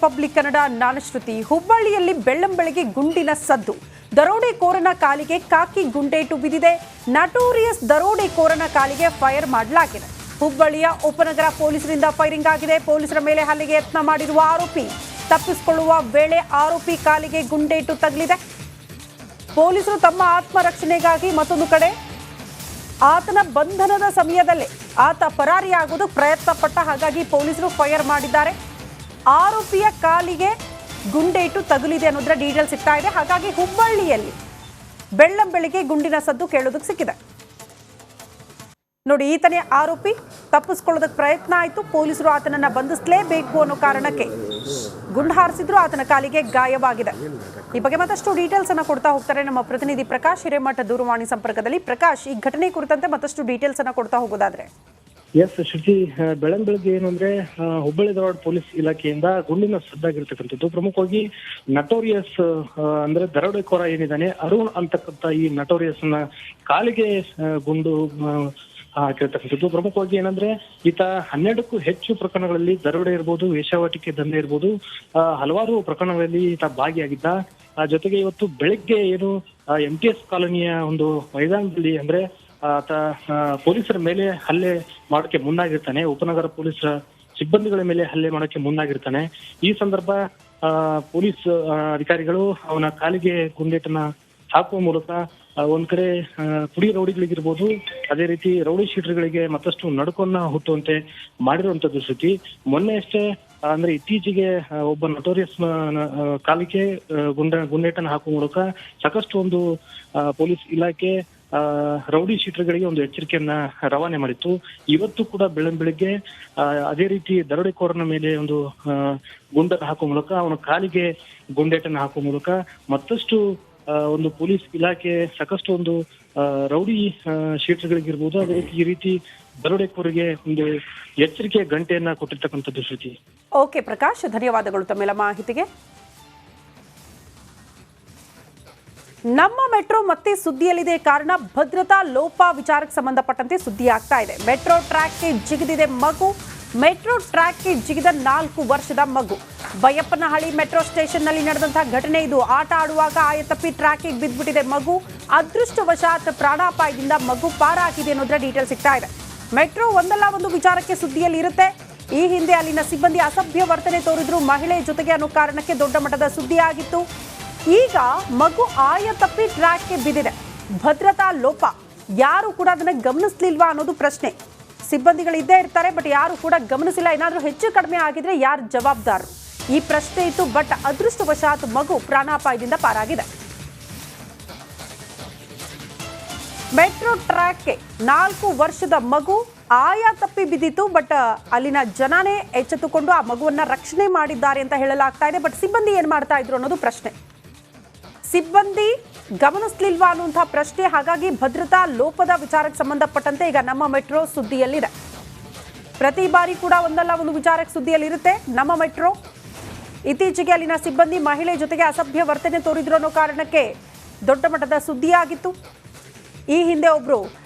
Republic Kannada ನಾನು ಶ್ರುತಿ. ಹುಬ್ಬಳ್ಳಿಯಲ್ಲಿ ಬೆಳ್ಳಂಬೆಳಗ್ಗೆ ಗುಂಡಿನ ಸದ್ದು. ದರೋಡೆಕೋರನ ಕಾಲಿಗೆ ಕಾಕಿ ಗುಂಡೇಟು ಬಿದ್ದಿದೆ. ನಟೋರಿಯಸ್ ದರೋಡೆಕೋರನ ಕಾಲಿಗೆ ಫೈರ್ ಮಾಡಲಾಗಿದೆ. ಹುಬ್ಬಳ್ಳಿಯ ಉಪನಗರ ಪೊಲೀಸರಿಂದ ಫೈರಿಂಗ್ ಆಗಿದೆ. ಪೊಲೀಸರ ಮೇಲೆ ಹಲ್ಲೆಗೆ ಯತ್ನ ಮಾಡಿರುವ ಆರೋಪಿ ತಪ್ಪಿಸಿಕೊಳ್ಳುವ ವೇಳೆ ಆರೋಪಿ ಕಾಲಿಗೆ ಗುಂಡೇಟು ತಗಲಿದೆ. ಪೊಲೀಸರು ತಮ್ಮ ಆತ್ಮರಕ್ಷಣೆಗಾಗಿ ಮತ್ತೊಂದು ಕಡೆ ಆತನ ಬಂಧನದ ಸಮಯದಲ್ಲೇ ಆತ ಪರಾರಿಯಾಗುವುದು ಪ್ರಯತ್ನ ಪಟ್ಟ, ಹಾಗಾಗಿ ಪೊಲೀಸರು ಫೈರ್ ಮಾಡಿದ್ದಾರೆ. ಆರೋಪಿಯ ಕಾಲಿಗೆ ಗುಂಡೇಟು ತಗುಲಿದೆ ಅನ್ನೋದರ ಡೀಟೇಲ್ ಸಿಗ್ತಾ ಇದೆ. ಹಾಗಾಗಿ ಹುಬ್ಬಳ್ಳಿಯಲ್ಲಿ ಬೆಳ್ಳಂಬೆಳಿಗ್ಗೆ ಗುಂಡಿನ ಸದ್ದು ಕೇಳೋದಕ್ಕೆ ಸಿಕ್ಕಿದೆ. ನೋಡಿ, ಈತನೇ ಆರೋಪಿ. ತಪ್ಪಿಸ್ಕೊಳ್ಳೋದಕ್ಕೆ ಪ್ರಯತ್ನ ಆಯಿತು. ಪೊಲೀಸರು ಆತನನ್ನ ಬಂಧಿಸಲೇಬೇಕು ಅನ್ನೋ ಕಾರಣಕ್ಕೆ ಗುಂಡು ಹಾರಿಸಿದ್ರು. ಆತನ ಕಾಲಿಗೆ ಗಾಯವಾಗಿದೆ. ಈ ಬಗ್ಗೆ ಮತ್ತಷ್ಟು ಡೀಟೇಲ್ಸ್ ಅನ್ನ ಕೊಡ್ತಾ ಹೋಗ್ತಾರೆ ನಮ್ಮ ಪ್ರತಿನಿಧಿ ಪ್ರಕಾಶ್ ಹಿರೇಮಠ ದೂರವಾಣಿ ಸಂಪರ್ಕದಲ್ಲಿ. ಪ್ರಕಾಶ್, ಈ ಘಟನೆ ಕುರಿತಂತೆ ಮತ್ತಷ್ಟು ಡೀಟೇಲ್ಸ್ ಅನ್ನ ಕೊಡ್ತಾ ಹೋಗೋದಾದ್ರೆ. ಎಸ್ ಶ್ರುತಿ, ಬೆಳಗ್ಗೆ ಏನು ಅಂದ್ರೆ ಹುಬ್ಬಳ್ಳಿ ಧಾರವಾಡ ಪೊಲೀಸ್ ಇಲಾಖೆಯಿಂದ ಗುಂಡಿನ ಸದ್ದಾಗಿರ್ತಕ್ಕಂಥದ್ದು. ಪ್ರಮುಖವಾಗಿ ನಟೋರಿಯಸ್ ಅಂದ್ರೆ ದರೋಡೆಕೋರ ಏನಿದ್ದಾನೆ ಅರುಣ್ ಅಂತಕ್ಕಂಥ ಈ ನಟೋರಿಯಸ್ ನ ಕಾಲಿಗೆ ಗುಂಡು ಹಾಕಿರ್ತಕ್ಕಂಥದ್ದು. ಪ್ರಮುಖವಾಗಿ ಏನಂದ್ರೆ ಈತ 12ಕ್ಕೂ ಹೆಚ್ಚು ಪ್ರಕರಣಗಳಲ್ಲಿ ದರೋಡೆ ಇರ್ಬೋದು, ವೇಶ್ಯಾವಾಟಿಕೆ ದಂಧೆ ಇರ್ಬೋದು, ಹಲವಾರು ಪ್ರಕರಣಗಳಲ್ಲಿ ಈತ ಭಾಗಿಯಾಗಿದ್ದ. ಜೊತೆಗೆ ಇವತ್ತು ಬೆಳಗ್ಗೆ ಏನು MTS ಕಾಲೋನಿಯ ಒಂದು ಮೈದಾನದಲ್ಲಿ ಅಂದ್ರೆ ಆತ ಪೊಲೀಸರ ಮೇಲೆ ಹಲ್ಲೆ ಮಾಡೋಕೆ ಮುಂದಾಗಿರ್ತಾನೆ. ಉಪನಗರ ಪೊಲೀಸರ ಸಿಬ್ಬಂದಿಗಳ ಮೇಲೆ ಹಲ್ಲೆ ಮಾಡೋಕೆ ಮುಂದಾಗಿರ್ತಾನೆ. ಈ ಸಂದರ್ಭ ಪೊಲೀಸ್ ಅಧಿಕಾರಿಗಳು ಅವನ ಕಾಲಿಗೆ ಗುಂಡೇಟನ್ನ ಹಾಕುವ ಮೂಲಕ ಒಂದ್ ಕಡೆ ಪುಡಿ ರೌಡಿಗಳಿಗಿರ್ಬೋದು, ಅದೇ ರೀತಿ ರೌಡಿ ಶೀಟರ್ಗಳಿಗೆ ಮತ್ತಷ್ಟು ನಡುಕನ್ನ ಹುಟ್ಟುವಂತೆ ಮಾಡಿರುವಂತದ್ದು ಶ್ರುತಿ. ಮೊನ್ನೆ ಅಷ್ಟೇ ಅಂದ್ರೆ ಇತ್ತೀಚೆಗೆ ಒಬ್ಬ ನಟೋರಿಯಸ್ ಕಾಲಿಗೆ ಗುಂಡೇಟನ್ನ ಹಾಕುವ ಮೂಲಕ ಸಾಕಷ್ಟು ಒಂದು ಪೊಲೀಸ್ ಇಲಾಖೆ ರೌಡಿ ಶೀಟರ್ಗಳಿಗೆ ಒಂದು ಎಚ್ಚರಿಕೆಯನ್ನ ರವಾನೆ ಮಾಡಿತ್ತು. ಇವತ್ತು ಕೂಡ ಬೆಳಗ್ಗೆ ಅದೇ ರೀತಿ ದರೋಡೆಕೋರನ ಮೇಲೆ ಒಂದು ಗುಂಡನ್ನು ಹಾಕುವ ಮೂಲಕ ಅವನ ಕಾಲಿಗೆ ಗುಂಡೇಟನ್ನು ಹಾಕುವ ಮೂಲಕ ಮತ್ತಷ್ಟು ಒಂದು ಪೊಲೀಸ್ ಇಲಾಖೆ ಸಾಕಷ್ಟು ಒಂದು ರೌಡಿ ಶೀಟರ್ಗಳಿಗಿರ್ಬೋದು, ಅದೇ ರೀತಿ ಈ ರೀತಿ ದರೋಡೆಕೋರಿಗೆ ಒಂದು ಎಚ್ಚರಿಕೆ ಗಂಟೆಯನ್ನ ಕೊಟ್ಟಿರ್ತಕ್ಕಂಥದ್ದು ಶ್ರುತಿ. ಓಕೆ ಪ್ರಕಾಶ್, ಧನ್ಯವಾದಗಳು ತಮ್ಮೆಲ್ಲ ಮಾಹಿತಿಗೆ. ನಮ್ಮ ಮೆಟ್ರೋ ಮತ್ತೆ ಸುದ್ದಿಯಲ್ಲಿದೆ. ಕಾರಣ ಭದ್ರತಾ ಲೋಪ ವಿಚಾರಕ್ಕೆ ಸಂಬಂಧಪಟ್ಟಂತೆ ಸುದ್ದಿ ಆಗ್ತಾ ಇದೆ. ಮೆಟ್ರೋ ಟ್ರ್ಯಾಕ್ಗೆ ಜಿಗಿದಿದೆ ಮಗು. ಮೆಟ್ರೋ ಟ್ರ್ಯಾಕ್ಗೆ ಜಿಗಿದ 4 ವರ್ಷದ ಮಗು. ಬೈಯಪ್ಪನಹಳ್ಳಿ ಮೆಟ್ರೋ ಸ್ಟೇಷನ್ನಲ್ಲಿ ನಡೆದಂತಹ ಘಟನೆ ಇದು. ಆಟ ಆಡುವಾಗ ಆಯತಪ್ಪಿ ಟ್ರ್ಯಾಕ್ಗೆ ಬಿದ್ದುಬಿಟ್ಟಿದೆ ಮಗು. ಅದೃಷ್ಟವಶಾತ್ ಪ್ರಾಣಾಪಾಯದಿಂದ ಮಗು ಪಾರಾಗಿದೆ ಅನ್ನೋದ್ರ ಡೀಟೇಲ್ ಸಿಗ್ತಾ ಇದೆ. ಮೆಟ್ರೋ ಒಂದಲ್ಲ ಒಂದು ವಿಚಾರಕ್ಕೆ ಸುದ್ದಿಯಲ್ಲಿ ಇರುತ್ತೆ. ಈ ಹಿಂದೆ ಅಲ್ಲಿನ ಸಿಬ್ಬಂದಿ ಅಸಭ್ಯ ವರ್ತನೆ ತೋರಿದ್ರು ಮಹಿಳೆ ಜೊತೆಗೆ ಅನ್ನೋ ಕಾರಣಕ್ಕೆ ದೊಡ್ಡ ಮಟ್ಟದ ಸುದ್ದಿ ಆಗಿತ್ತು. ಈಗ ಮಗು ಆಯತಪ್ಪಿ ಟ್ರ್ಯಾಕ್ಗೆ ಬಿದ್ದಿದೆ. ಭದ್ರತಾ ಲೋಪ. ಯಾರು ಕೂಡ ಅದನ್ನ ಗಮನಿಸ್ಲಿಲ್ವಾ ಅನ್ನೋದು ಪ್ರಶ್ನೆ. ಸಿಬ್ಬಂದಿಗಳು ಇದ್ದೇ ಇರ್ತಾರೆ, ಬಟ್ ಯಾರು ಕೂಡ ಗಮನಿಸಿಲ್ಲ. ಏನಾದರೂ ಹೆಚ್ಚು ಕಡಿಮೆ ಆಗಿದ್ರೆ ಯಾರು ಜವಾಬ್ದಾರರು, ಈ ಪ್ರಶ್ನೆ ಇತ್ತು. ಬಟ್ ಅದೃಷ್ಟವಶಾತ್ ಮಗು ಪ್ರಾಣಾಪಾಯದಿಂದ ಪಾರಾಗಿದೆ. ಮೆಟ್ರೋ ಟ್ರ್ಯಾಕ್ಗೆ 4 ವರ್ಷದ ಮಗು ಆಯಾ ತಪ್ಪಿ ಬಿದ್ದಿತ್ತು. ಬಟ್ ಅಲ್ಲಿನ ಜನನೇ ಎಚ್ಚೆತ್ತುಕೊಂಡು ಆ ಮಗುವನ್ನ ರಕ್ಷಣೆ ಮಾಡಿದ್ದಾರೆ ಅಂತ ಹೇಳಲಾಗ್ತಾ ಇದೆ. ಬಟ್ ಸಿಬ್ಬಂದಿ ಏನ್ ಮಾಡ್ತಾ ಇದ್ರು ಅನ್ನೋದು ಪ್ರಶ್ನೆ. ಸಿಬ್ಬಂದಿ ಗಮನಿಸ್ಲಿಲ್ವಾ ಅನ್ನುವಂತಹ ಪ್ರಶ್ನೆ. ಹಾಗಾಗಿ ಭದ್ರತಾ ಲೋಪದ ವಿಚಾರಕ್ಕೆ ಸಂಬಂಧಪಟ್ಟಂತೆ ಈಗ ನಮ್ಮ ಮೆಟ್ರೋ ಸುದ್ದಿಯಲ್ಲಿದೆ. ಪ್ರತಿ ಬಾರಿ ಕೂಡ ಒಂದಲ್ಲ ಒಂದು ವಿಚಾರಕ್ಕೆ ಸುದ್ದಿಯಲ್ಲಿರುತ್ತೆ ನಮ್ಮ ಮೆಟ್ರೋ. ಇತ್ತೀಚೆಗೆ ಅಲ್ಲಿನ ಸಿಬ್ಬಂದಿ ಮಹಿಳೆ ಜೊತೆಗೆ ಅಸಭ್ಯ ವರ್ತನೆ ತೋರಿದ್ರು ಅನ್ನೋ ಕಾರಣಕ್ಕೆ ದೊಡ್ಡ ಮಟ್ಟದ ಸುದ್ದಿಯಾಗಿತ್ತು. ಈ ಹಿಂದೆ ಒಬ್ರು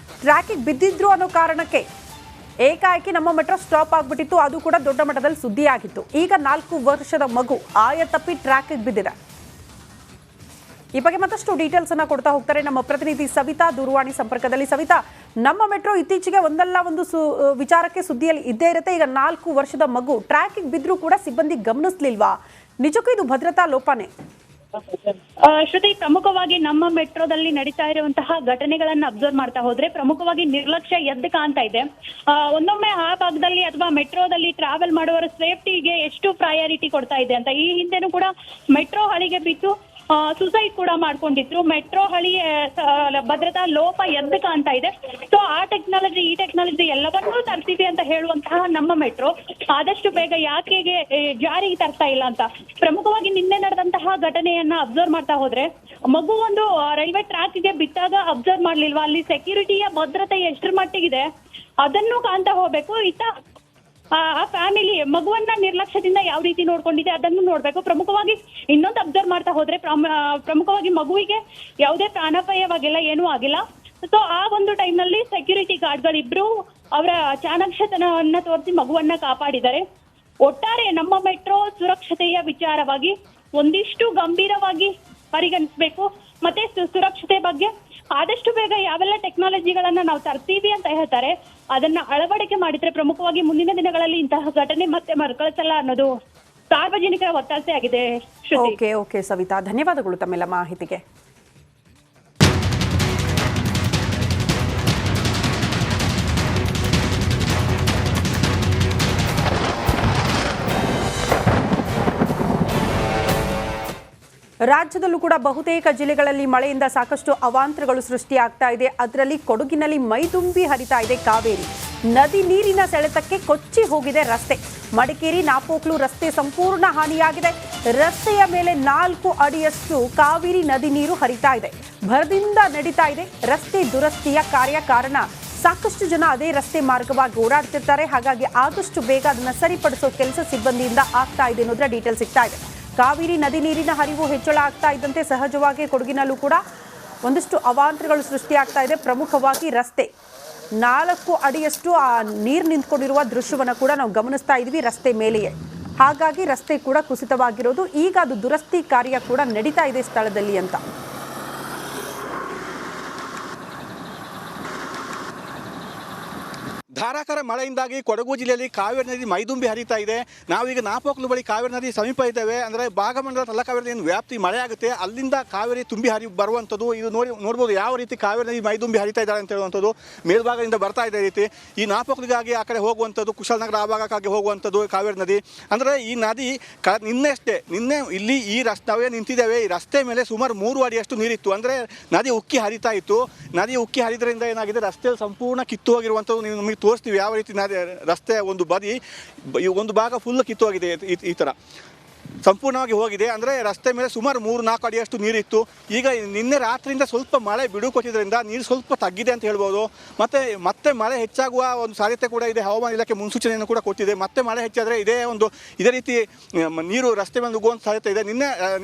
ಟ್ರ್ಯಾಕಿಗೆ ಬಿದ್ದಿದ್ರು ಅನ್ನೋ ಕಾರಣಕ್ಕೆ ಏಕಾಏಕಿ ನಮ್ಮ ಮೆಟ್ರೋ ಸ್ಟಾಪ್ ಆಗ್ಬಿಟ್ಟಿತ್ತು. ಅದು ಕೂಡ ದೊಡ್ಡ ಮಟ್ಟದಲ್ಲಿ ಸುದ್ದಿಯಾಗಿತ್ತು. ಈಗ 4 ವರ್ಷದ ಮಗು ಆಯತಪ್ಪಿ ಟ್ರ್ಯಾಕಿಗೆ ಬಿದ್ದಿದೆ. ಈ ಬಗ್ಗೆ ಮತ್ತಷ್ಟು ಡೀಟೇಲ್ಸ್ ಅನ್ನ ಕೊಡ್ತಾ ಹೋಗ್ತಾರೆ ನಮ್ಮ ಪ್ರತಿನಿಧಿ ಸವಿತಾ ದೂರವಾಣಿ ಸಂಪರ್ಕದಲ್ಲಿ. ಸವಿತಾ, ನಮ್ಮ ಮೆಟ್ರೋ ಇತ್ತೀಚೆಗೆ ಒಂದಲ್ಲ ಒಂದು ವಿಚಾರಕ್ಕೆ ಸುದ್ದಿಯಲ್ಲಿ ಇದ್ದೇ ಇರುತ್ತೆ. ಈಗ 4 ವರ್ಷದ ಮಗು ಟ್ರ್ಯಾಕಿಗೆ ಬಿದ್ರೂ ಕೂಡ ಸಿಬ್ಬಂದಿ ಗಮನಿಸ್ಲಿಲ್ವಾ? ನಿಜಕ್ಕೂ ಇದು ಭದ್ರತಾ ಲೋಪನೇ? ಶ್ರುತಿ, ಪ್ರಮುಖವಾಗಿ ನಮ್ಮ ಮೆಟ್ರೋದಲ್ಲಿ ನಡೀತಾ ಇರುವಂತಹ ಘಟನೆಗಳನ್ನ ಅಬ್ಸರ್ವ್ ಮಾಡ್ತಾ ಹೋದ್ರೆ ಪ್ರಮುಖವಾಗಿ ನಿರ್ಲಕ್ಷ್ಯ ಎದ್ದು ಕಾಣ್ತಾ ಇದೆ. ಒಂದೊಮ್ಮೆ ಆ ಭಾಗದಲ್ಲಿ ಅಥವಾ ಮೆಟ್ರೋದಲ್ಲಿ ಟ್ರಾವೆಲ್ ಮಾಡುವವರ ಸೇಫ್ಟಿಗೆ ಎಷ್ಟು ಪ್ರಯಾರಿಟಿ ಕೊಡ್ತಾ ಇದೆ ಅಂತ. ಈ ಹಿಂದೆನೂ ಕೂಡ ಮೆಟ್ರೋ ಹಳಿಗೆ ಬಿದ್ದು ಸುಸೈಡ್ ಕೂಡ ಮಾಡ್ಕೊಂಡಿದ್ರು. ಮೆಟ್ರೋ ಹಳಿ ಭದ್ರತಾ ಲೋಪ ಎದ್ದು ಕಾಣ್ತಾ ಇದೆ. ಸೊ ಆ ಟೆಕ್ನಾಲಜಿ ಈ ಟೆಕ್ನಾಲಜಿ ಎಲ್ಲವನ್ನೂ ತರ್ತೀವಿ ಅಂತ ಹೇಳುವಂತಹ ನಮ್ಮ ಮೆಟ್ರೋ ಆದಷ್ಟು ಬೇಗ ಯಾಕೆ ಜಾರಿಗೆ ತರ್ತಾ ಇಲ್ಲ ಅಂತ ಪ್ರಮುಖವಾಗಿ ನಿನ್ನೆ ನಡೆದಂತಹ ಘಟನೆಯನ್ನ ಅಬ್ಸರ್ವ್ ಮಾಡ್ತಾ ಹೋದ್ರೆ ಮಗು ಒಂದು ರೈಲ್ವೆ ಟ್ರ್ಯಾಕ್ಗೆ ಬಿಟ್ಟಾಗ ಅಬ್ಸರ್ವ್ ಮಾಡ್ಲಿಲ್ವಾ? ಅಲ್ಲಿ ಸೆಕ್ಯೂರಿಟಿಯ ಭದ್ರತೆ ಎಷ್ಟರ ಮಟ್ಟಿಗಿದೆ ಅದನ್ನು ಕಾಣ್ತಾ ಹೋಗ್ಬೇಕು. ಆ ಫ್ಯಾಮಿಲಿ ಮಗುವನ್ನ ನಿರ್ಲಕ್ಷ್ಯದಿಂದ ಯಾವ ರೀತಿ ನೋಡ್ಕೊಂಡಿದೆ ಅದನ್ನು ನೋಡ್ಬೇಕು. ಪ್ರಮುಖವಾಗಿ ಇನ್ನೊಂದು ಅಬ್ಸರ್ವ್ ಮಾಡ್ತಾ ಹೋದ್ರೆ ಪ್ರಮುಖವಾಗಿ ಮಗುವಿಗೆ ಯಾವುದೇ ಪ್ರಾಣಾಪಾಯವಾಗಿಲ್ಲ, ಏನೂ ಆಗಿಲ್ಲ. ಸೊ ಆ ಒಂದು ಟೈಮ್ನಲ್ಲಿ ಸೆಕ್ಯೂರಿಟಿ ಗಾರ್ಡ್ಗಳಿಬ್ರು ಅವರ ಚಾಣಾಕ್ಷತನವನ್ನ ತೋರಿಸಿ ಮಗುವನ್ನ ಕಾಪಾಡಿದ್ದಾರೆ. ಒಟ್ಟಾರೆ ನಮ್ಮ ಮೆಟ್ರೋ ಸುರಕ್ಷತೆಯ ವಿಚಾರವಾಗಿ ಒಂದಿಷ್ಟು ಗಂಭೀರವಾಗಿ ಪರಿಗಣಿಸಬೇಕು. ಮತ್ತೆ ಸುರಕ್ಷತೆ ಬಗ್ಗೆ ಆದಷ್ಟು ಬೇಗ ಯಾವೆಲ್ಲ ಟೆಕ್ನಾಲಜಿಗಳನ್ನ ನಾವು ತರ್ತೀವಿ ಅಂತ ಹೇಳ್ತಾರೆ ಅದನ್ನ ಅಳವಡಿಕೆ ಮಾಡಿದ್ರೆ ಪ್ರಮುಖವಾಗಿ ಮುಂದಿನ ದಿನಗಳಲ್ಲಿ ಇಂತಹ ಘಟನೆ ಮತ್ತೆ ಮರುಕಳಿಸಲ್ಲ ಅನ್ನೋದು ಸಾರ್ವಜನಿಕರ ಒತ್ತಾಸೆ ಆಗಿದೆ. ಓಕೆ ಸವಿತಾ, ಧನ್ಯವಾದಗಳು ತಮ್ಮೆಲ್ಲ ಮಾಹಿತಿಗೆ. ರಾಜ್ಯದಲ್ಲೂ ಕೂಡ ಬಹುತೇಕ ಜಿಲ್ಲೆಗಳಲ್ಲಿ ಮಳೆಯಿಂದ ಸಾಕಷ್ಟು ಅವಾಂತರಗಳು ಸೃಷ್ಟಿಯಾಗ್ತಾ ಇದೆ. ಅದರಲ್ಲಿ ಕೊಡಗಿನಲ್ಲಿ ಮೈದುಂಬಿ ಹರಿತಾ ಇದೆ ಕಾವೇರಿ ನದಿ. ನೀರಿನ ಸೆಳೆತಕ್ಕೆ ಕೊಚ್ಚಿ ಹೋಗಿದೆ ರಸ್ತೆ. ಮಡಿಕೇರಿ ನಾಪೋಕ್ಲು ರಸ್ತೆ ಸಂಪೂರ್ಣ ಹಾನಿಯಾಗಿದೆ. ರಸ್ತೆಯ ಮೇಲೆ 4 ಅಡಿಯಷ್ಟು ಕಾವೇರಿ ನದಿ ನೀರು ಹರಿತಾ ಇದೆ. ಭರದಿಂದ ನಡೀತಾ ಇದೆ ರಸ್ತೆ ದುರಸ್ತಿಯ ಕಾರ್ಯ. ಕಾರಣ ಸಾಕಷ್ಟು ಜನ ಅದೇ ರಸ್ತೆ ಮಾರ್ಗವಾಗಿ ಓಡಾಡ್ತಿರ್ತಾರೆ. ಹಾಗಾಗಿ ಆದಷ್ಟು ಬೇಗ ಅದನ್ನ ಸರಿಪಡಿಸೋ ಕೆಲಸ ಸಿಬ್ಬಂದಿಯಿಂದ ಆಗ್ತಾ ಇದೆ ಅನ್ನೋದ್ರ ಡೀಟೇಲ್ ಸಿಗ್ತಾ ಇದೆ. ಕಾವೇರಿ ನದಿ ನೀರಿನ ಹರಿವು ಹೆಚ್ಚಳ ಆಗ್ತಾ ಇದ್ದಂತೆ ಸಹಜವಾಗಿ ಕೊಡಗಿನಲ್ಲೂ ಕೂಡ ಒಂದಿಷ್ಟು ಅವಾಂತರಗಳು ಸೃಷ್ಟಿಯಾಗ್ತಾ ಇದೆ. ಪ್ರಮುಖವಾಗಿ ರಸ್ತೆ 4 ಅಡಿಯಷ್ಟು ಆ ನೀರು ನಿಂತ್ಕೊಂಡಿರುವ ದೃಶ್ಯವನ್ನು ಕೂಡ ನಾವು ಗಮನಿಸ್ತಾ ಇದ್ವಿ ರಸ್ತೆ ಮೇಲೆಯೇ. ಹಾಗಾಗಿ ರಸ್ತೆ ಕೂಡ ಕುಸಿತವಾಗಿರೋದು. ಈಗ ಅದು ದುರಸ್ತಿ ಕಾರ್ಯ ಕೂಡ ನಡೀತಾ ಇದೆ ಸ್ಥಳದಲ್ಲಿ ಅಂತ. ಧಾರಾಕಾರ ಮಳೆಯಿಂದಾಗಿ ಕೊಡಗು ಜಿಲ್ಲೆಯಲ್ಲಿ ಕಾವೇರಿ ನದಿ ಮೈದುಂಬಿ ಹರಿತಾ ಇದೆ. ನಾವೀಗ ನಾಪೋಕ್ಲು ಬಳಿ ಕಾವೇರಿ ನದಿ ಸಮೀಪ ಇದ್ದೇವೆ. ಅಂದರೆ ಭಾಗಮಂಡಲ ತಲಕಾವೇರಿ ಏನು ವ್ಯಾಪ್ತಿ ಮಳೆ ಆಗುತ್ತೆ ಅಲ್ಲಿಂದ ಕಾವೇರಿ ತುಂಬಿ ಬರುವಂಥದ್ದು. ಇದು ನೋಡ್ಬೋದು ಯಾವ ರೀತಿ ಕಾವೇರಿ ನದಿ ಮೈದುಂಬಿ ಹರಿತಾ ಇದ್ದಾರೆ ಅಂತ ಹೇಳುವಂಥದ್ದು. ಮೇಲ್ಭಾಗದಿಂದ ಬರ್ತಾ ಇದೆ ರೀತಿ ಈ ನಾಪೋಕ್ಲಿಗಾಗಿ ಆ ಕಡೆ ಹೋಗುವಂಥದ್ದು, ಕುಶಾಲನಗರ ಆ ಭಾಗಕ್ಕಾಗಿ ಹೋಗುವಂಥದ್ದು ಕಾವೇರಿ ನದಿ. ಅಂದರೆ ಈ ನದಿ ನಿನ್ನೆ ಇಲ್ಲಿ ಈ ನಾವೇ ನಿಂತಿದ್ದೇವೆ. ಈ ರಸ್ತೆ ಮೇಲೆ ಸುಮಾರು 3 ಅಡಿಯಷ್ಟು ನೀರಿತ್ತು. ಅಂದರೆ ನದಿ ಉಕ್ಕಿ ಹರಿತಾ ಇತ್ತು. ನದಿ ಉಕ್ಕಿ ಹರಿದ್ರಿಂದ ಏನಾಗಿದೆ ರಸ್ತೆ ಸಂಪೂರ್ಣ ಕಿತ್ತು ಹೋಗಿರುವಂಥದ್ದು. ನೀವು ನಮಗೆ ತೋರಿಸ್ತೀವಿ ಯಾವ ರೀತಿ ರಸ್ತೆ ಒಂದು ಭಾಗ ಫುಲ್ ಕಿತ್ತು ಹೋಗಿದೆ. ಈ ಥರ ಸಂಪೂರ್ಣವಾಗಿ ಹೋಗಿದೆ. ಅಂದರೆ ರಸ್ತೆ ಮೇಲೆ ಸುಮಾರು 3-4 ಅಡಿಯಷ್ಟು ನೀರಿತ್ತು. ಈಗ ನಿನ್ನೆ ರಾತ್ರಿಯಿಂದ ಸ್ವಲ್ಪ ಮಳೆ ಬಿಡುಕೊಟ್ಟಿದ್ದರಿಂದ ನೀರು ಸ್ವಲ್ಪ ತಗ್ಗಿದೆ ಅಂತ ಹೇಳ್ಬೋದು. ಮತ್ತೆ ಮಳೆ ಹೆಚ್ಚಾಗುವ ಒಂದು ಸಾಧ್ಯತೆ ಕೂಡ ಇದೆ. ಹವಾಮಾನ ಇಲಾಖೆ ಮುನ್ಸೂಚನೆಯನ್ನು ಕೂಡ ಕೊಟ್ಟಿದೆ. ಮತ್ತೆ ಮಳೆ ಹೆಚ್ಚಾದರೆ ಇದೇ ರೀತಿ ನೀರು ರಸ್ತೆ ಮೇಲೆ ನುಗ್ಗುವಂಥ ಸಾಧ್ಯತೆ ಇದೆ.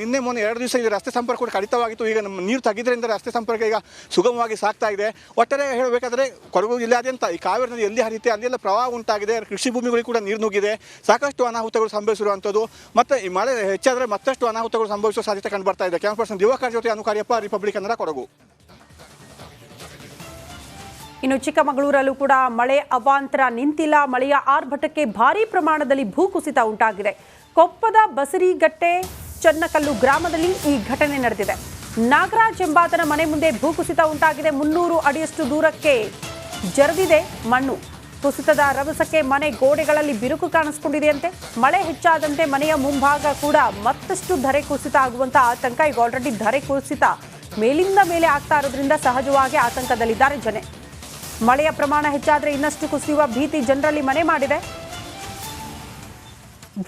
ನಿನ್ನೆ ಮೊನ್ನೆ 2 ದಿವಸ ಇಲ್ಲಿ ರಸ್ತೆ ಸಂಪರ್ಕ ಕೂಡ ಕಡಿತವಾಗಿತ್ತು. ಈಗ ನಮ್ಮ ನೀರು ತಗ್ಗಿದ್ರಿಂದ ರಸ್ತೆ ಸಂಪರ್ಕ ಈಗ ಸುಗಮವಾಗಿ ಸಾಗ್ತಾ ಇದೆ. ಒಟ್ಟಾರೆ ಹೇಳಬೇಕಾದ್ರೆ ಕೊಡಗು ಜಿಲ್ಲೆಯಾದ್ಯಂತ ಈ ಕಾವೇರಿ ನದಿ ಎಲ್ಲಿ ಹರಿಯುತ್ತೆ ಅಲ್ಲೆಲ್ಲ ಪ್ರವಾಹ ಉಂಟಾಗಿದೆ. ಕೃಷಿ ಭೂಮಿಗಳಿಗೆ ಕೂಡ ನೀರು ನುಗ್ಗಿದೆ. ಸಾಕಷ್ಟು ಅನಾಹುತಗಳು ಸಂಭವಿಸಿರುವಂಥದ್ದು. ಮತ್ತು ಈ ಮಳೆ ಹೆಚ್ಚಾದರೆ ಮತ್ತಷ್ಟು ಅನಾಹುತಗಳು ಸಂಭವಿಸುವ ಸಾಧ್ಯತೆ ಕಂಡು ಬರ್ತಾ ಇದೆ. ಕ್ಯಾಮರಾ ಪರ್ಸನ್ ದಿವಾಕರ್ ಜೊತೆ ಅನುಕಾರ್ಯಪ್ಪ, ರಿಪಬ್ಲಿಕ್ ಕನ್ನಡ, ಕೊಡಗು. ಇನ್ನು ಚಿಕ್ಕಮಗಳೂರಲ್ಲೂ ಕೂಡ ಮಳೆ ಅವಾಂತರ ನಿಂತಿಲ್ಲ. ಮಳೆಯ ಆರ್ಭಟಕ್ಕೆ ಭಾರೀ ಪ್ರಮಾಣದಲ್ಲಿ ಭೂಕುಸಿತ ಉಂಟಾಗಿದೆ. ಕೊಪ್ಪದ ಬಸರಿಗಟ್ಟೆ ಚನ್ನಕಲ್ಲು ಗ್ರಾಮದಲ್ಲಿ ಈ ಘಟನೆ ನಡೆದಿದೆ. ನಾಗರಾಜ್ ಎಂಬಾತನ ಮನೆ ಮುಂದೆ ಭೂಕುಸಿತ ಉಂಟಾಗಿದೆ. 300 ಅಡಿಯಷ್ಟು ದೂರಕ್ಕೆ ಜರಿದಿದೆ ಮಣ್ಣು. ಕುಸಿತದ ರಭಸಕ್ಕೆ ಮನೆ ಗೋಡೆಗಳಲ್ಲಿ ಬಿರುಕು ಕಾಣಿಸ್ಕೊಂಡಿದೆಯಂತೆ. ಮಳೆ ಹೆಚ್ಚಾದಂತೆ ಮನೆಯ ಮುಂಭಾಗ ಕೂಡ ಮತ್ತಷ್ಟು ಧರೆ ಕುಸಿತ ಆಗುವಂತ ಆತಂಕ. ಈಗ ಆಲ್ರೆಡಿ ಧರೆ ಕುಸಿತ ಮೇಲಿಂದ ಮೇಲೆ ಆಗ್ತಾ ಇರೋದ್ರಿಂದ ಸಹಜವಾಗಿ ಆತಂಕದಲ್ಲಿದ್ದಾರೆ ಜನ. ಮಳೆಯ ಪ್ರಮಾಣ ಹೆಚ್ಚಾದ್ರೆ ಇನ್ನಷ್ಟು ಕುಸಿಯುವ ಭೀತಿ ಜನರಲ್ಲಿ ಮನೆ ಮಾಡಿದೆ.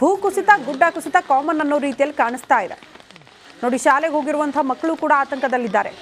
ಭೂಕುಸಿತ, ಗುಡ್ಡ ಕುಸಿತ ಕಾಮನ್ ಅನ್ನೋ ರೀತಿಯಲ್ಲಿ ಕಾಣಿಸ್ತಾ ಇದೆ ನೋಡಿ. ಶಾಲೆಗೆ ಹೋಗಿರುವಂತಹ ಮಕ್ಕಳು ಕೂಡ ಆತಂಕದಲ್ಲಿದ್ದಾರೆ.